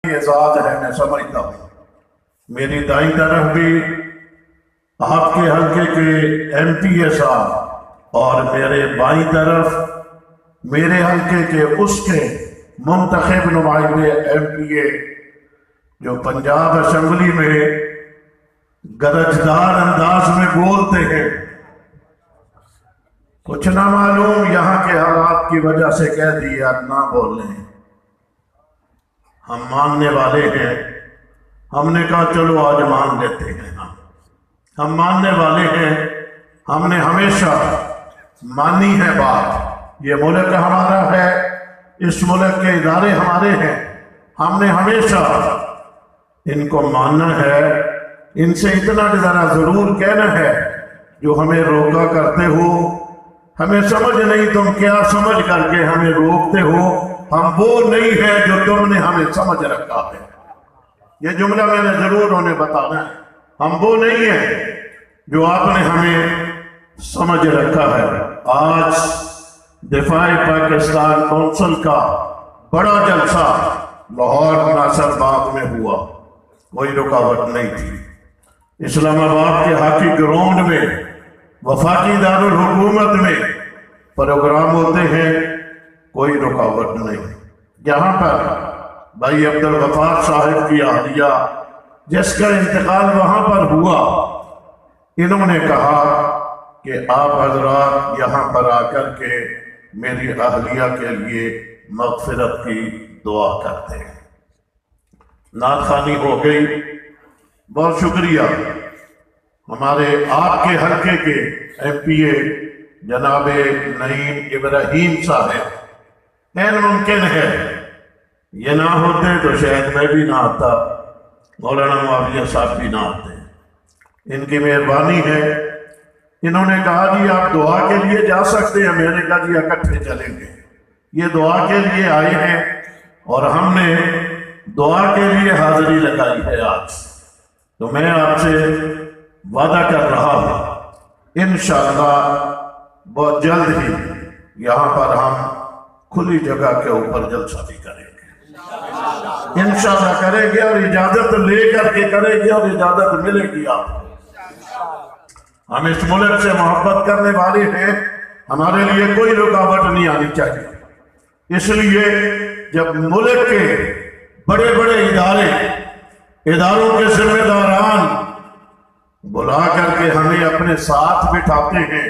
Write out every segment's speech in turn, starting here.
اعزاز ہے، میں سمجھتا ہوں۔ میری دائیں طرف بھی آپ کے حلقے کے ایم پی اے صاحب اور میرے بائیں طرف میرے حلقے کے اس کے منتخب نمائندے ایم پی اے جو پنجاب اسمبلی میں گرجدار انداز میں بولتے ہیں، کچھ نہ معلوم یہاں کے حالات کی وجہ سے کہہ دیا نہ بولیں۔ ہم ماننے والے ہیں، ہم نے کہا چلو آج مان لیتے ہیں۔ ہم ماننے والے ہیں، ہم نے ہمیشہ مانی ہے بات۔ یہ ملک ہمارا ہے، اس ملک کے ادارے ہمارے ہیں، ہم نے ہمیشہ ان کو ماننا ہے۔ ان سے اتنا ذرا ضرور کہنا ہے جو ہمیں روکا کرتے ہو، ہمیں سمجھ نہیں تم کیا سمجھ کر کے ہمیں روکتے ہو، ہم وہ نہیں ہیں جو تم نے ہمیں سمجھ رکھا ہے۔ یہ جملہ میں نے ضرور انہیں بتانا ہے، ہم وہ نہیں ہیں جو آپ نے ہمیں سمجھ رکھا ہے۔ آج دفاع پاکستان کونسل کا بڑا جلسہ لاہور ناصر باغ میں ہوا، کوئی رکاوٹ نہیں تھی۔ اسلام آباد کے ہاکی گراؤنڈ میں وفاقی دارالحکومت میں پروگرام ہوتے ہیں، کوئی رکاوٹ نہیں۔ یہاں پر بھائی عبدالغفار صاحب کی اہلیہ جس کا انتقال وہاں پر ہوا، انہوں نے کہا کہ آپ حضرات یہاں پر آ کر کے میری اہلیہ کے لیے مغفرت کی دعا کرتے ہیں۔ نعت خوانی ہو گئی، بہت شکریہ۔ ہمارے آپ کے حلقے کے ایم پی اے جناب نعیم ابراہیم صاحب، این ممکن ہے یہ نہ ہوتے تو شاید میں بھی نہ آتا، مولانا معاویہ صاحب بھی نہ آتے۔ ان کی مہربانی ہے، انہوں نے کہا جی آپ دعا کے لیے جا سکتے ہیں، میں نے کہا جی اکٹھے چلیں گے۔ یہ دعا کے لیے آئے ہیں اور ہم نے دعا کے لیے حاضری لگائی ہے آج، تو میں آپ سے وعدہ کر رہا ہوں انشاءاللہ بہت جلد ہی یہاں پر ہم کھلی جگہ کے اوپر جلسہ بھی کریں گے، انشاءاللہ کریں گے، اور اجازت لے کر کے کریں گے، اور اجازت ملے گی آپ کو۔ ہم اس ملک سے محبت کرنے والے ہیں، ہمارے لیے کوئی رکاوٹ نہیں آنی چاہیے۔ اس لیے جب ملک کے بڑے بڑے اداروں کے ذمہ داران بلا کر کے ہمیں اپنے ساتھ بٹھاتے ہیں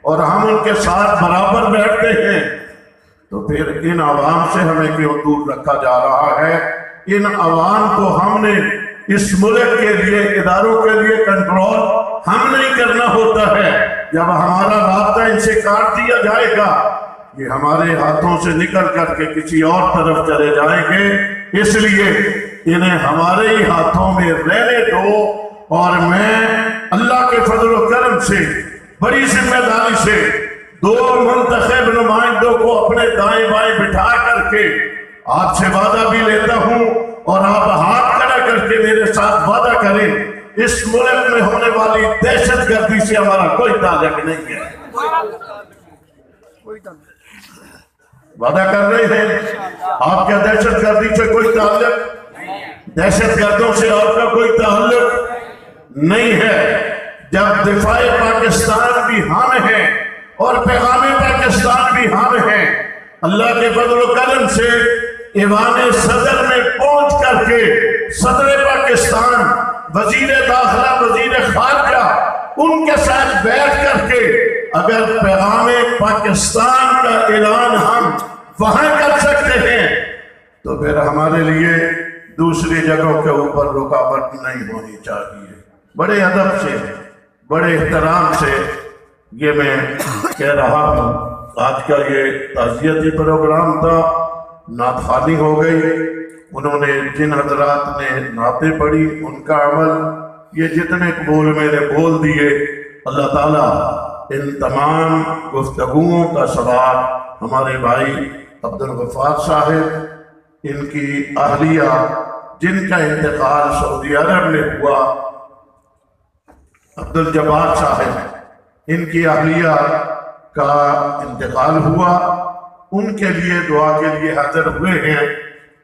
اور ہم ان کے ساتھ برابر بیٹھتے ہیں، تو پھر ان عوام سے ہمیں کیوں دور رکھا جا رہا ہے؟ ان عوام کو ہم نے اس ملک کے لیے، اداروں کے لیے کنٹرول ہم نہیں کرنا ہوتا ہے۔ جب ہمارا رابطہ ان سے کاٹ دیا جائے گا، یہ ہمارے ہاتھوں سے نکل کر کے کسی اور طرف چلے جائیں گے۔ اس لیے انہیں ہمارے ہی ہاتھوں میں رہنے دو، اور میں اللہ کے فضل و کرم سے بڑی ذمہ داری سے 2 منتخب نمائندوں کو اپنے دائیں بائیں بٹھا کر کے آپ سے وعدہ بھی لیتا ہوں، اور آپ ہاتھ کھڑا کر کے میرے ساتھ وعدہ کریں، اس ملک میں ہونے والی دہشت گردی سے ہمارا کوئی تعلق نہیں ہے۔ وعدہ کر رہے ہیں آپ کا دہشت گردی سے کوئی تعلق، دہشت گردوں سے آپ کا کوئی تعلق نہیں ہے۔ جب دفاع پاکستان بھی ہم ہیں اور پیغام پاکستان بھی ہم ہیں، اللہ کے فضل و کرم سے ایوان صدر میں پہنچ کر کے صدر پاکستان، وزیر داخلہ، وزیر خارجہ، ان کے ساتھ بیٹھ کر کے اگر پیغام پاکستان کا اعلان ہم وہاں کر سکتے ہیں، تو پھر ہمارے لیے دوسری جگہوں کے اوپر رکاوٹ نہیں ہونی چاہیے۔ بڑے ادب سے، بڑے احترام سے یہ میں کہہ رہا ہوں۔ آج کا یہ تعزیتی پروگرام تھا، نعت خوانی ہو گئی، انہوں نے جن حضرات نے نعتیں پڑھی ان کا عمل، یہ جتنے قبول میں نے بول دیے، اللہ تعالیٰ ان تمام گفتگوؤں کا ثواب ہمارے بھائی عبدالغفار صاحب، ان کی اہلیہ جن کا انتقال سعودی عرب میں ہوا، عبدالجبار صاحب، ان کی اہلیہ کا انتقال ہوا، ان کے لیے دعا کے لیے حاضر ہوئے ہیں۔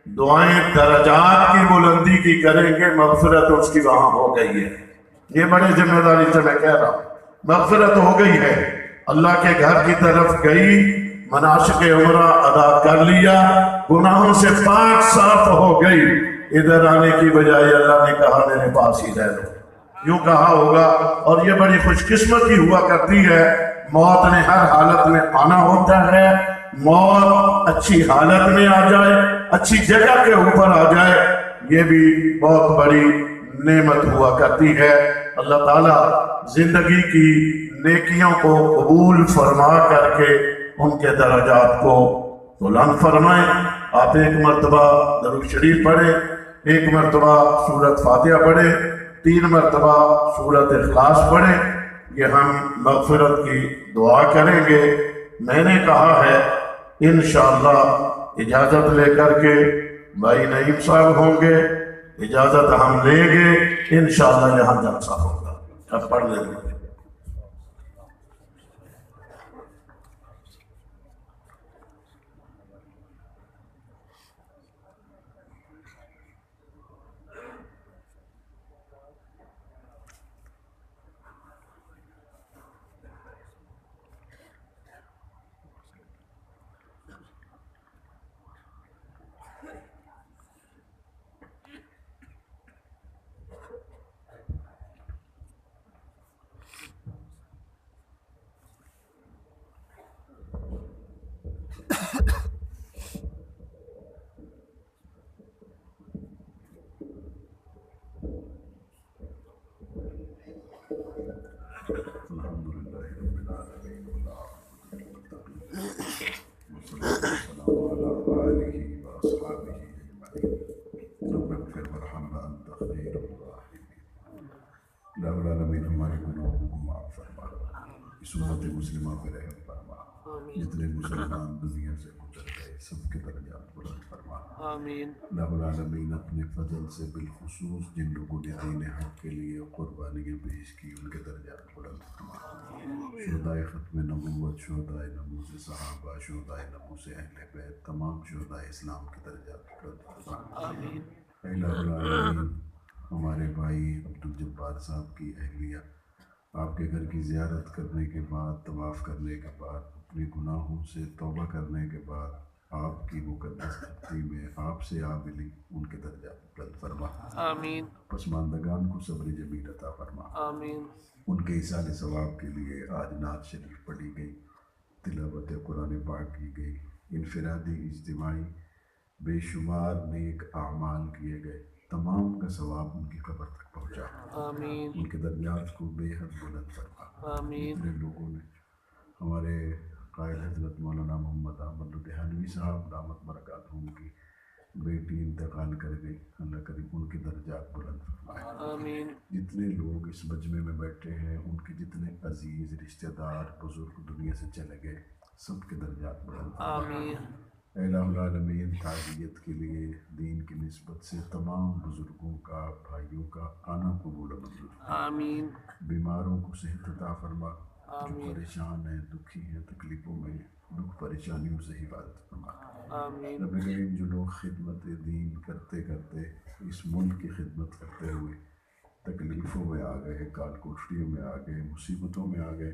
دعائیں درجات کی بلندی کی کریں گے، مغفرت اس کی وہاں ہو گئی ہے۔ یہ بڑی ذمہ داری سے میں کہہ رہا ہوں، مغفرت ہو گئی ہے، اللہ کے گھر کی طرف گئی، مناسک عمرہ ادا کر لیا، گناہوں سے پاک صاف ہو گئی، ادھر آنے کی بجائے اللہ نے کہا میرے پاس ہی رہ لو، یوں کہا ہوگا۔ اور یہ بڑی خوش قسمتی ہوا کرتی ہے، موت نے ہر حالت میں آنا ہوتا ہے، موت اچھی حالت میں آ جائے، اچھی جگہ کے اوپر آ جائے، یہ بھی بہت بڑی نعمت ہوا کرتی ہے۔ اللہ تعالیٰ زندگی کی نیکیوں کو قبول فرما کر کے ان کے درجات کو بلند فرمائیں۔ آپ ایک مرتبہ درود شریف پڑھیں، ایک مرتبہ سورۃ فاتحہ پڑھیں، 3 مرتبہ سورۃ اخلاص پڑھیں، یہ ہم مغفرت کی دعا کریں گے۔ میں نے کہا ہے انشاءاللہ اجازت لے کر کے بھائی نعیم صاحب ہوں گے، اجازت ہم لیں گے، انشاءاللہ یہاں جلسہ ہوگا۔ اب پڑھ لیں گے۔ ہمارے گناہوں کو معاف فرما، اس امت مسلمہ پہ رحم فرما، جتنے مسلمان دنیا سے گزر گئے سب کے درجات بلند فرما۔ رب العالمین اپنے فضل سے بالخصوص جن لوگوں نے دین حق کے لیے قربانیاں پیش کی ان کے درجات بلند فرما۔ شہدائے ختم نبوت، شہدائے نموز صحابہ، شہدائے نموز اہل بیت، تمام شہدائے اسلام کے درجات بلند فرما۔ اے رب العالمین ہمارے بھائی عبدالجبار صاحب کی اہلیہ آپ کے گھر کی زیارت کرنے کے بعد، طواف کرنے کے بعد، اپنے گناہوں سے توبہ کرنے کے بعد آپ کی مقدس دھرتی میں آپ سے آ ملی، ان کے درجات بلند فرما۔ آمین۔ پسماندگان کو صبر جمیل عطا فرما۔ آمین۔ ان کے ایصال ثواب کے لیے آج نعت شریف پڑھی گئی، تلاوت قرآن پاک کی گئی، انفرادی اجتماعی بے شمار نیک اعمال کیے گئے، تمام کا ثواب ان کی قبر تک پہنچا۔ آمین۔ ان کے درجات کو بے حد بلند فرما۔ آمین۔ جتنے لوگوں نے ہمارے قائد حضرت مولانا محمد احمد لدھیانوی صاحب دامت برکاتہم کی بیٹی انتقال کر گئی، اللہ کریم ان کے درجات بلند فرمائے۔ آمین۔ جتنے لوگ اس مجمع میں بیٹھے ہیں ان کے جتنے عزیز رشتہ دار بزرگ دنیا سے چلے گئے سب کے درجات بلند فرمائے۔ آمین۔ اے الہ العالمین تعزیت کے لیے دین کی نسبت سے تمام بزرگوں کا، بھائیوں کا آنا قبول و منظور فرما۔ آمین۔ بیماروں کو صحت عطا فرما، جو پریشان ہیں، دکھی ہیں، تکلیفوں میں دکھ پریشانیوں سے حفاظت فرما۔ آمین۔ رب کریم جو لوگ خدمت دین کرتے کرتے اس ملک کی خدمت کرتے ہوئے تکلیفوں میں آ گئے، کال کوٹریوں میں آ گئے، مصیبتوں میں آ گئے،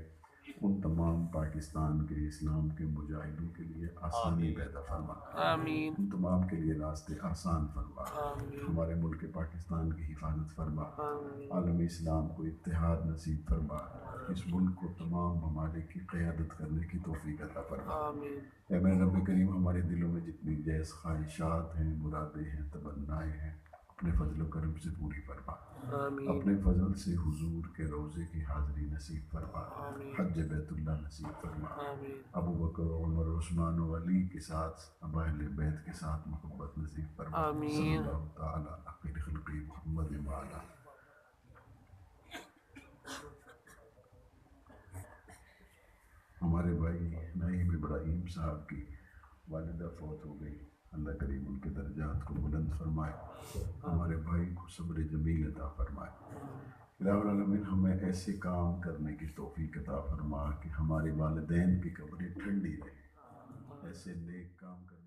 ان تمام پاکستان کے اسلام کے مجاہدوں کے لیے آسانی پیدا فرما۔ آمین۔ ان تمام کے لیے راستے آسان فرما۔ آمین۔ ہمارے ملک پاکستان کی حفاظت فرما۔ آمین۔ عالم اسلام کو اتحاد نصیب فرما، اس ملک کو تمام ممالک کی قیادت کرنے کی توفیق عطا فرما۔ آمین۔ اے میرے رب کریم ہمارے دلوں میں جتنی جائز خواہشات ہیں، مرادیں ہیں، تمنائیں ہیں، اپنے فضل و کرم سے پوری فرما۔ آمین۔ اپنے فضل سے حضور کے روضے کی حاضری نصیب فرما۔ آمین۔ حج بیت اللہ نصیب فرما۔ آمین۔ ابو بکر، عمر، عثمان و علی کے ساتھ اب اہل بیت کے ساتھ محبت نصیب فرما۔ آمین۔ صلی اللہ تعالی علی خیر خلق محمد وعلی۔ ہمارے بھائی نعیم ابراہیم صاحب کی والدہ فوت ہو گئی، اللہ کریم ان کے درجات کو بلند فرمائے، ہمارے بھائی کو صبر جمیل عطا فرمائے۔ الہ العالمین ہمیں ایسے کام کرنے کی توفیق عطا فرما کہ ہمارے والدین کی قبریں ٹھنڈی رہیں، ایسے نیک کام کریں۔